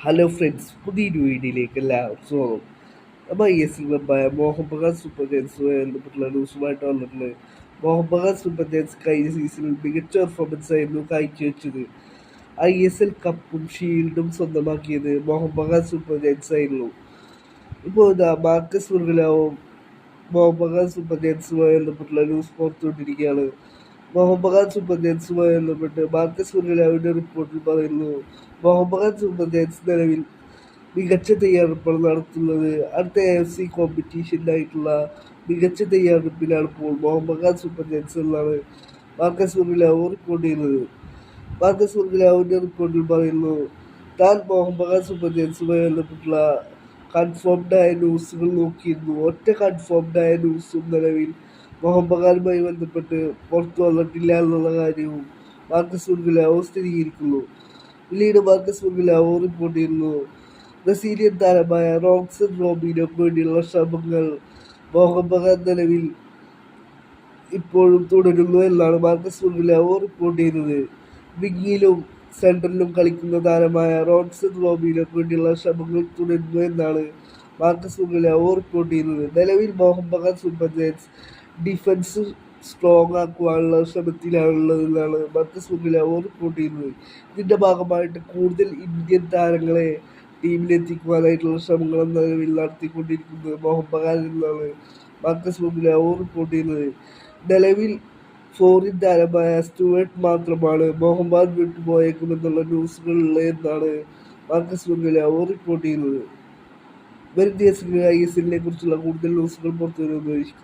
Hello friends, പുതിയൊരു വീഡിയോയിലേക്ക് എല്ലാവർക്കും സ്വാഗതം. നമ്മൾ ISL ക്ലബായ മോഹൻ ബഗാൻ സൂപ്പർ ജയൻസുമായി ബന്ധപ്പെട്ടുള്ള ന്യൂസുമായിട്ട് വന്നിട്ടുള്ളത്. മോഹൻ ബഗാൻ സൂപ്പർ ജയൻസ് കഴിഞ്ഞ സീസണിൽ മികച്ച പെർഫോമൻസ് ആയിരുന്നു കാഴ്ചവെച്ചത്. ISL കപ്പും ഷീൽഡും സ്വന്തമാക്കിയത് മോഹൻ ബഗാൻ സൂപ്പർ ജയൻസ് ആയിരുന്നു. ഇപ്പോൾ മാർക്കസ് മുർഗലാവും മോഹൻ ബഗാൻ സൂപ്പർ ജയൻസുമായി ബന്ധപ്പെട്ടുള്ള ന്യൂസ് പുറത്തുകൊണ്ടിരിക്കുകയാണ്. മോഹൻ ബഗാൻ സൂപ്പർ ജയൻസുമായി ബന്ധപ്പെട്ട് മാർക്കസ് മുർഗലാവിൻ്റെ റിപ്പോർട്ടിൽ പറയുന്നു, മോഹൻ ബഗാൻ സൂപ്പർ ജയൻസ് നിലവിൽ മികച്ച തയ്യാറെടുപ്പാണ് നടത്തുന്നത്. അടുത്ത AFC കോമ്പറ്റീഷനിലായിട്ടുള്ള മികച്ച തയ്യാറെടുപ്പിലാണ് ഇപ്പോൾ മോഹൻ ബഗാൻ സൂപ്പർ ജയൻസ് എന്നാണ് മാർക്കസ് മുർഗലാവ് റിപ്പോർട്ട് ചെയ്യുന്നത്. മാർക്കസ് മുർഗലാവിൻ്റെ റിപ്പോർട്ടിൽ പറയുന്നു, താൻ മോഹൻ ബഗാൻ സൂപ്പർ ജയൻസുമായി ബന്ധപ്പെട്ടുള്ള കൺഫേംഡായ ന്യൂസുകൾ നോക്കിയിരുന്നു. ഒറ്റ കൺഫേംഡായ ന്യൂസും നിലവിൽ മോഹൻ ബഗാനുമായി ബന്ധപ്പെട്ട് പുറത്തു വന്നിട്ടില്ല എന്നുള്ള കാര്യവും മാർക്കസ് മുർഗലാവ് സ്ഥിരീകരിക്കുന്നു. പിന്നീട് മാർക്കസ് മുർഗലാവ് റിപ്പോർട്ട് ചെയ്യുന്നു, ബ്രസീലിയൻ താരമായ റോക്സൺ റോബിനോയ്ക്ക് വേണ്ടിയുള്ള ശ്രമങ്ങൾ മോഹൻ ബഗാൻ നിലവിൽ ഇപ്പോഴും തുടരുന്നു എന്നാണ് മാർക്കസ് മുർഗലാവ് റിപ്പോർട്ട് ചെയ്യുന്നത്. വിങ്ങിലും സെൻട്രലിലും കളിക്കുന്ന താരമായ റോക്സൺ റോബിനോയ്ക്ക് വേണ്ടിയുള്ള ശ്രമങ്ങൾ തുടരുന്നു എന്നാണ് മാർക്കസ് മുർഗലാവ് റിപ്പോർട്ട് ചെയ്യുന്നത്. നിലവിൽ Mohun Bagan super giants defence strong ആക്കുവാനുള്ള ശ്രമത്തിലാണുള്ളതെന്നാണ് മാർക്കസ് മുർഗലാവ് റിപ്പോർട്ട് ചെയ്യുന്നത്. ഇതിൻ്റെ ഭാഗമായിട്ട് കൂടുതൽ ഇന്ത്യൻ താരങ്ങളെ ടീമിലെത്തിക്കുവാനായിട്ടുള്ള ശ്രമങ്ങൾ നിലവിൽ നടത്തിക്കൊണ്ടിരിക്കുന്നത് മോഹൻ ബഗാൻ എന്നാണ് മാർക്കസ് മുർഗലാവ് റിപ്പോർട്ട് ചെയ്യുന്നത്. നിലവിൽ ഫോറിൻ താരമായ സ്റ്റുവർട്ട് മാത്രമാണ് മോഹൻ ബഗാൻ വിട്ടുപോയേക്കുമെന്നുള്ള ന്യൂസുകളുള്ളത് എന്നാണ് മാർക്കസ് മുർഗലാവ് റിപ്പോർട്ട് ചെയ്യുന്നത്. വരും ദിവസങ്ങളിൽ ISL കുറിച്ചുള്ള കൂടുതൽ ന്യൂസുകൾ പുറത്തുവരുമെന്ന് പ്രതീക്ഷിക്കാം.